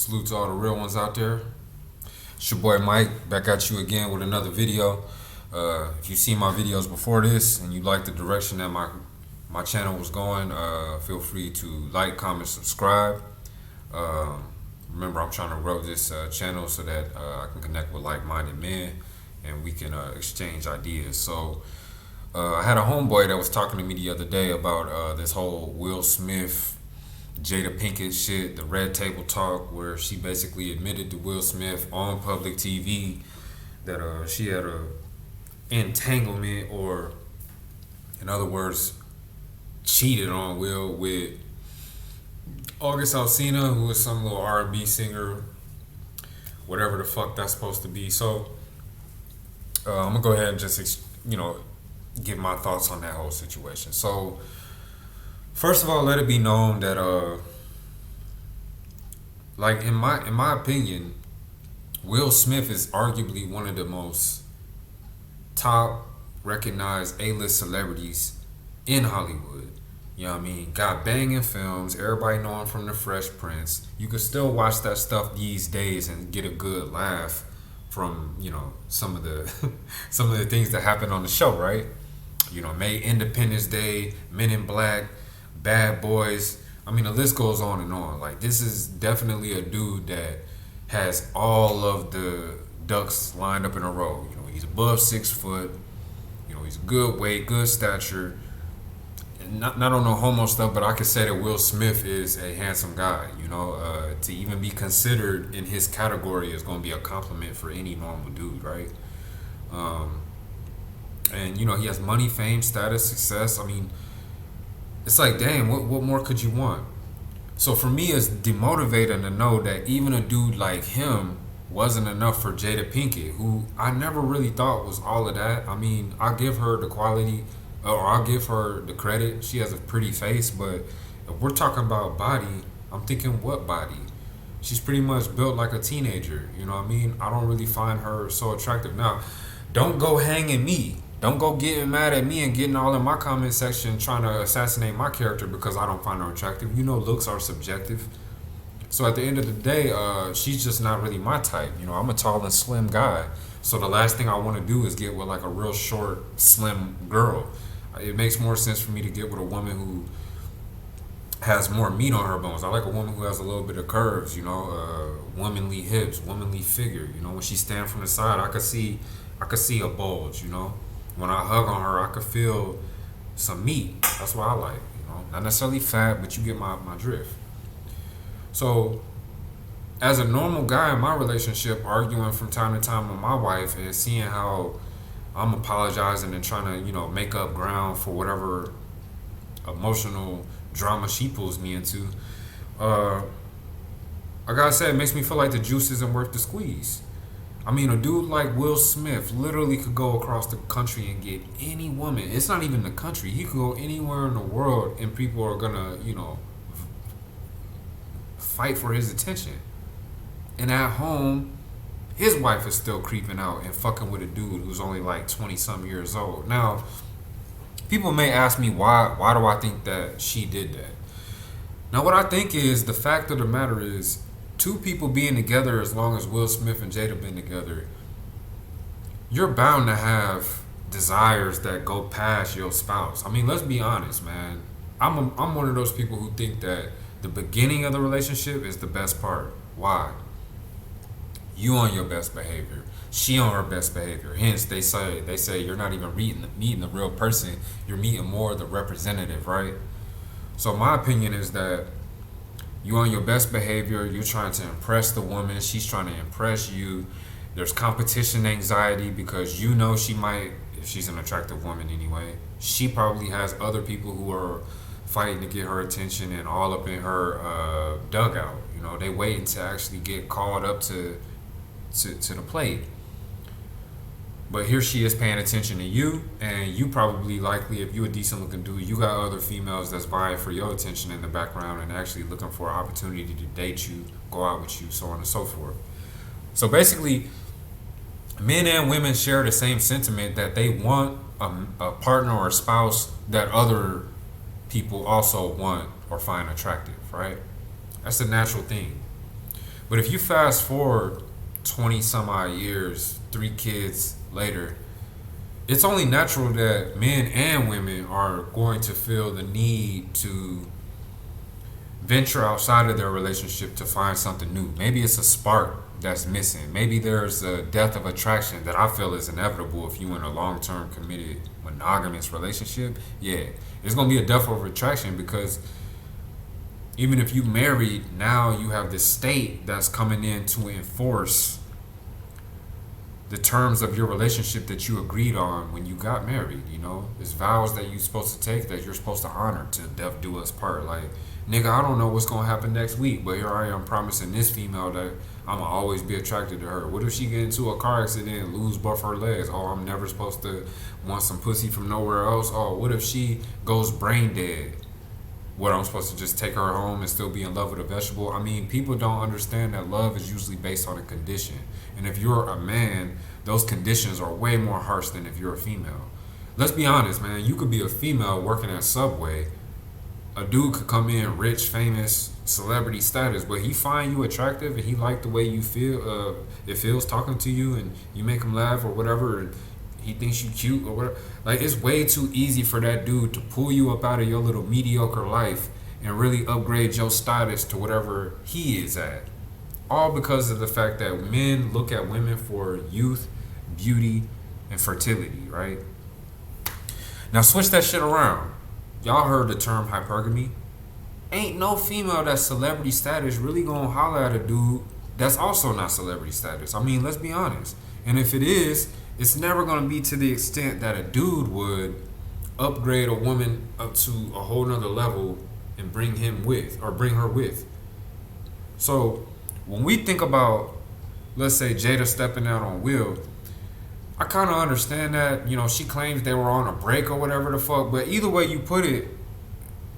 Salute to all the real ones out there. It's your boy Mike, back at you again with another video. If you've seen my videos before this and you like the direction that my channel was going, feel free to like, comment, subscribe. Remember, I'm trying to grow this channel so that I can connect with like-minded men and we can exchange ideas. So I had a homeboy that was talking to me the other day about this whole Will Smith, Jada Pinkett shit, the red table talk, where she basically admitted to Will Smith on public TV that she had a entanglement, or in other words, cheated on Will with August Alsina, who is some little R&B singer, whatever the fuck that's supposed to be. So I'm gonna go ahead and just give my thoughts on that whole situation. So first of all, let it be known that like in my opinion, Will Smith is arguably one of the most top recognized A-list celebrities in Hollywood. You know what I mean? Got banging films. Everybody know him from The Fresh Prince. You can still watch that stuff these days and get a good laugh from, some of the some of the things that happen on the show, right? Made Independence Day, Men in Black, Bad Boys. I mean, the list goes on and on. Like, this is definitely a dude that has all of the ducks lined up in a row. He's above 6 foot. He's good weight, good stature. Not on no homo stuff, but I could say that Will Smith is a handsome guy. To even be considered in his category is going to be a compliment for any normal dude, right? And he has money, fame, status, success. I mean, it's like, damn, what more could you want? So for me, it's demotivating to know that even a dude like him wasn't enough for Jada Pinkett, who I never really thought was all of that. I mean, I give her the quality, or I'll give her the credit. She has a pretty face, but if we're talking about body, I'm thinking, what body? She's pretty much built like a teenager. You know what I mean? I don't really find her so attractive. Now, don't go hanging me. Don't go getting mad at me and getting all in my comment section trying to assassinate my character because I don't find her attractive. Looks are subjective. So at the end of the day, she's just not really my type. I'm a tall and slim guy. So the last thing I want to do is get with like a real short, slim girl. It makes more sense for me to get with a woman who has more meat on her bones. I like a woman who has a little bit of curves, womanly hips, womanly figure. When she stands from the side, I could see a bulge, When I hug on her, I could feel some meat. That's what I like, Not necessarily fat, but you get my drift. So, as a normal guy in my relationship, arguing from time to time with my wife and seeing how I'm apologizing and trying to, make up ground for whatever emotional drama she pulls me into, I gotta say, it makes me feel like the juice isn't worth the squeeze. I mean, a dude like Will Smith literally could go across the country and get any woman. It's not even the country. He could go anywhere in the world and people are gonna, fight for his attention. And at home, his wife is still creeping out and fucking with a dude who's only like 20-some years old. Now, people may ask me why do I think that she did that? Now, what I think is, the fact of the matter is, two people being together as long as Will Smith and Jada been together, you're bound to have desires that go past your spouse. I mean, let's be honest, man. I'm one of those people who think that the beginning of the relationship is the best part. Why? You on your best behavior. She on her best behavior. Hence, they say you're not even meeting the real person. You're meeting more the representative, right? So my opinion is that you on your best behavior. You're trying to impress the woman. She's trying to impress you. There's competition anxiety because she might, if she's an attractive woman anyway, she probably has other people who are fighting to get her attention and all up in her dugout. They waiting to actually get called up to the plate. But here she is paying attention to you, and you probably, likely, if you a decent looking dude, you got other females that's vying for your attention in the background and actually looking for an opportunity to date you, go out with you, so on and so forth. So basically, men and women share the same sentiment that they want a partner or a spouse that other people also want or find attractive, right? That's a natural thing. But if you fast forward 20 some odd years, 3 kids later, it's only natural that men and women are going to feel the need to venture outside of their relationship to find something new. Maybe it's a spark that's missing. Maybe there's a death of attraction that I feel is inevitable if you in a long-term committed monogamous relationship. Yeah, it's gonna be a death of attraction because even if you married, now you have this state that's coming in to enforce the terms of your relationship that you agreed on when you got married. You know, it's vows that you're supposed to take that you're supposed to honor to death do us part. Like, nigga, I don't know what's gonna happen next week, but here I am promising this female that I'ma always be attracted to her. What if she get into a car accident and lose both her legs? Oh, I'm never supposed to want some pussy from nowhere else. Oh, what if she goes brain dead? What, I'm supposed to just take her home and still be in love with a vegetable? I mean, people don't understand that love is usually based on a condition. And if you're a man, those conditions are way more harsh than if you're a female. Let's be honest, man. You could be a female working at Subway. A dude could come in rich, famous, celebrity status, but he find you attractive and he like the way you feel. It feels talking to you, and you make him laugh or whatever. And he thinks you cute or whatever. Like, it's way too easy for that dude to pull you up out of your little mediocre life and really upgrade your status to whatever he is at. All because of the fact that men look at women for youth, beauty, and fertility, right? Now switch that shit around. Y'all heard the term hypergamy. Ain't no female that's celebrity status really gonna holler at a dude that's also not celebrity status. I mean, let's be honest. And if it is, it's never gonna be to the extent that a dude would upgrade a woman up to a whole nother level and bring him with, or bring her with. So when we think about, let's say, Jada stepping out on Will, I kind of understand that, you know, she claims they were on a break or whatever the fuck, but either way you put it,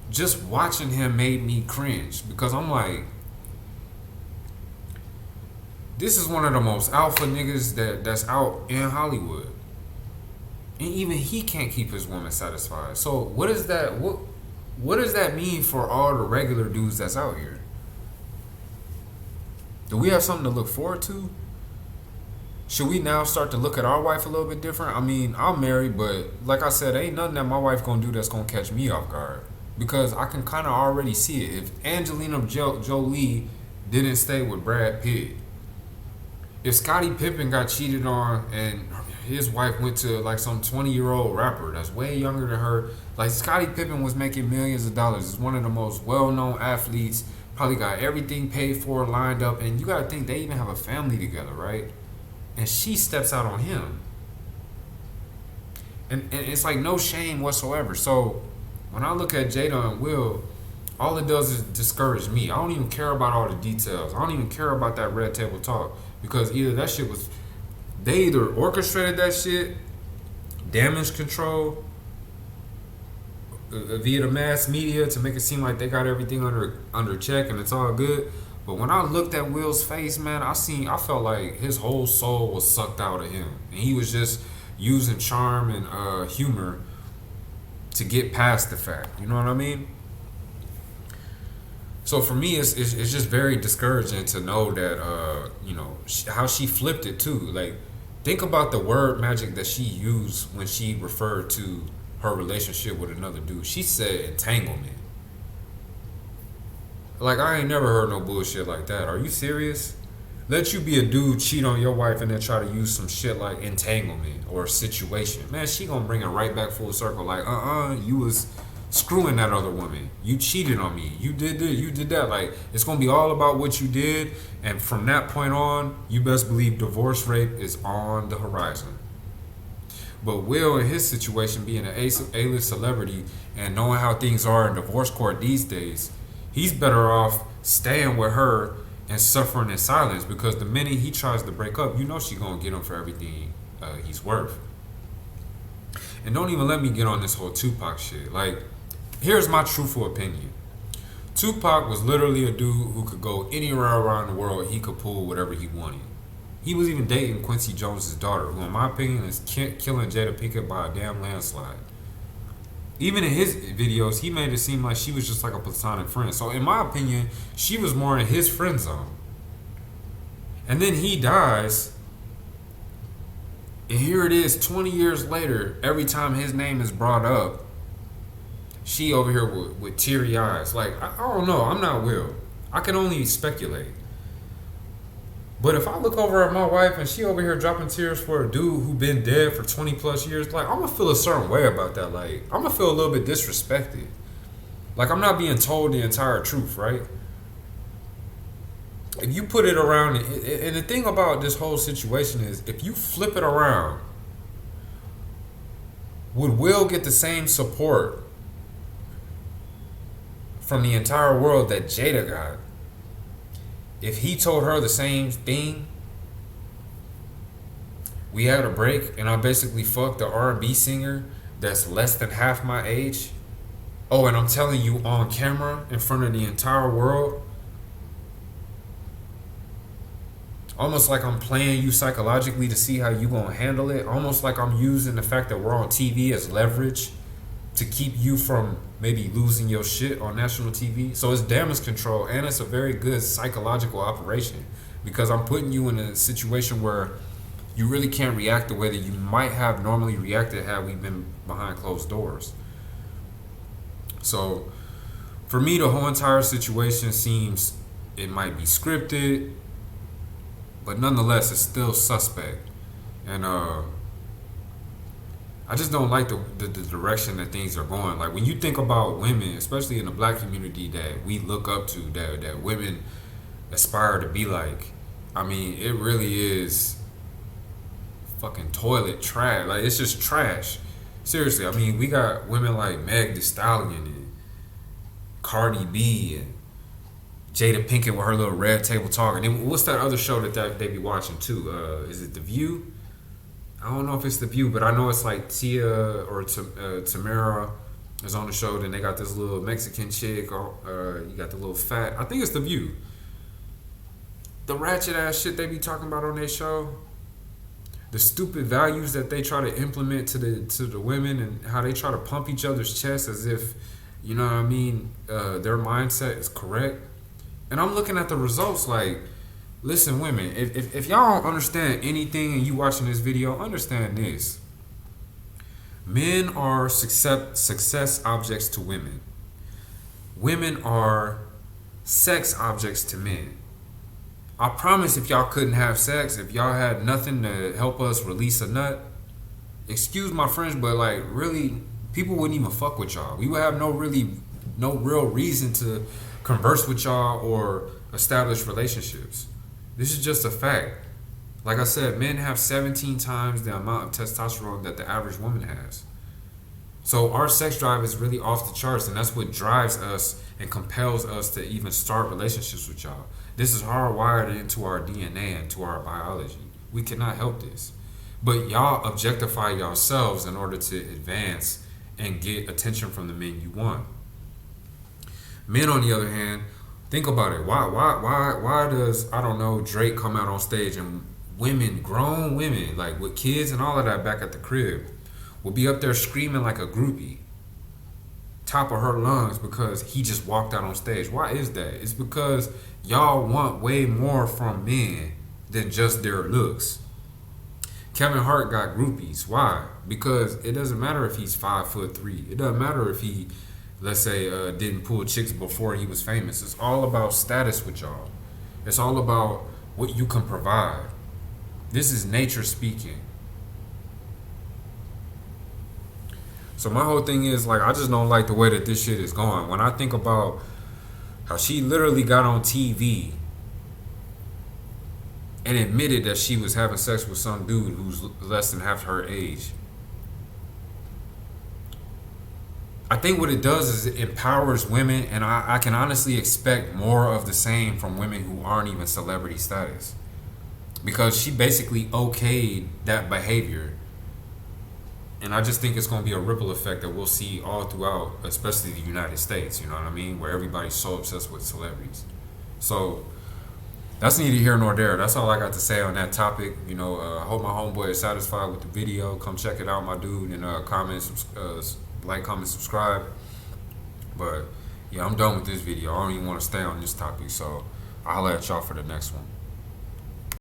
just watching him made me cringe because I'm like, this is one of the most alpha niggas that's out in Hollywood. And even he can't keep his woman satisfied. So what is that, what does that mean for all the regular dudes that's out here? Do we have something to look forward to? Should we now start to look at our wife a little bit different? I mean, I'm married, but like I said, ain't nothing that my wife gonna do that's gonna catch me off guard. Because I can kind of already see it. If Angelina Jolie didn't stay with Brad Pitt, if Scottie Pippen got cheated on and his wife went to like some 20-year-old rapper that's way younger than her, like Scottie Pippen was making millions of dollars. He's one of the most well-known athletes, probably got everything paid for, lined up, and you gotta think they even have a family together, right? And she steps out on him. And it's like no shame whatsoever. So when I look at Jada and Will, all it does is discourage me. I don't even care about all the details. I don't even care about that red table talk. Because either that shit was, they either orchestrated that shit, damage control, via the mass media to make it seem like they got everything under check and it's all good. But when I looked at Will's face, man, I felt like his whole soul was sucked out of him. And he was just using charm and humor to get past the fact. You know what I mean? So for me, it's just very discouraging to know that, you know, how she flipped it too. Like, think about the word magic that she used when she referred to her relationship with another dude. She said entanglement. Like, I ain't never heard no bullshit like that. Are you serious? Let you be a dude cheat on your wife and then try to use some shit like entanglement or situation. Man, she gonna bring it right back full circle. Like, you was screwing that other woman. You cheated on me. You did this, you did that. Like, it's gonna be all about what you did. And from that point on, you best believe divorce rate is on the horizon. But Will, in his situation, being an A-list celebrity and knowing how things are in divorce court these days, he's better off staying with her and suffering in silence, because the minute he tries to break up, you know she gonna get him for everything he's worth. And don't even let me get on this whole Tupac shit. Like, here's my truthful opinion. Tupac was literally a dude who could go anywhere around the world. He could pull whatever he wanted. He was even dating Quincy Jones' daughter, who in my opinion is killing Jada Pinkett by a damn landslide. Even in his videos, he made it seem like she was just like a platonic friend. So in my opinion, she was more in his friend zone. And then he dies, and here it is 20 years later, every time his name is brought up, she over here with teary eyes. Like, I don't know. I'm not Will. I can only speculate. But if I look over at my wife and she over here dropping tears for a dude who been dead for 20 plus years, like, I'm gonna feel a certain way about that. Like, I'm gonna feel a little bit disrespected. Like, I'm not being told the entire truth, right? If you put it around, and the thing about this whole situation is, if you flip it around, would Will get the same support from the entire world that Jada got if he told her the same thing? We had a break and I basically fucked the R&B singer that's less than half my age. Oh, and I'm telling you on camera in front of the entire world. Almost like I'm playing you psychologically to see how you gonna handle it. Almost like I'm using the fact that we're on TV as leverage to keep you from maybe losing your shit on national TV. So it's damage control, and it's a very good psychological operation because I'm putting you in a situation where you really can't react the way that you might have normally reacted had we been behind closed doors. So for me, the whole entire situation seems, it might be scripted, but nonetheless, it's still suspect. And I just don't like the direction that things are going. Like, when you think about women, especially in the black community that we look up to, that women aspire to be like, I mean, it really is fucking toilet trash. Like, it's just trash. Seriously, I mean, we got women like Meg Thee Stallion and Cardi B and Jada Pinkett with her little red table talk. And then what's that other show that they be watching too? Is it The View? I don't know if it's The View, but I know it's like Tia or Tamara is on the show. Then they got this little Mexican chick. You got the little fat. I think it's The View. The ratchet ass shit they be talking about on their show. The stupid values that they try to implement to the women, and how they try to pump each other's chests as if, you know what I mean, their mindset is correct. And I'm looking at the results like, listen, women, if y'all don't understand anything and you watching this video, understand this. Men are success objects to women. Women are sex objects to men. I promise, if y'all couldn't have sex, if y'all had nothing to help us release a nut, excuse my French, but like, really, people wouldn't even fuck with y'all. We would have no real reason to converse with y'all or establish relationships. This is just a fact. Like I said, men have 17 times the amount of testosterone that the average woman has. So our sex drive is really off the charts, and that's what drives us and compels us to even start relationships with y'all. This is hardwired into our DNA and to our biology. We cannot help this. But y'all objectify yourselves in order to advance and get attention from the men you want. Men, on the other hand, think about it. Why does, I don't know, Drake come out on stage and women, grown women, like with kids and all of that back at the crib, will be up there screaming like a groupie, top of her lungs, because he just walked out on stage? Why is that? It's because y'all want way more from men than just their looks. Kevin Hart got groupies. Why? Because it doesn't matter if he's 5'3". It doesn't matter if he, let's say, didn't pull chicks before he was famous. It's all about status with y'all. It's all about what you can provide. This is nature speaking. So my whole thing is, like, I just don't like the way that this shit is going. When I think about how she literally got on TV and admitted that she was having sex with some dude who's less than half her age. I think what it does is it empowers women, and I can honestly expect more of the same from women who aren't even celebrity status. Because she basically okayed that behavior. And I just think it's going to be a ripple effect that we'll see all throughout, especially the United States, you know what I mean? Where everybody's so obsessed with celebrities. So that's neither here nor there. That's all I got to say on that topic. You know, I hope my homeboy is satisfied with the video. Come check it out, my dude, and like, comment, subscribe. But yeah, I'm done with this video. I don't even want to stay on this topic. So I'll holler at y'all for the next one.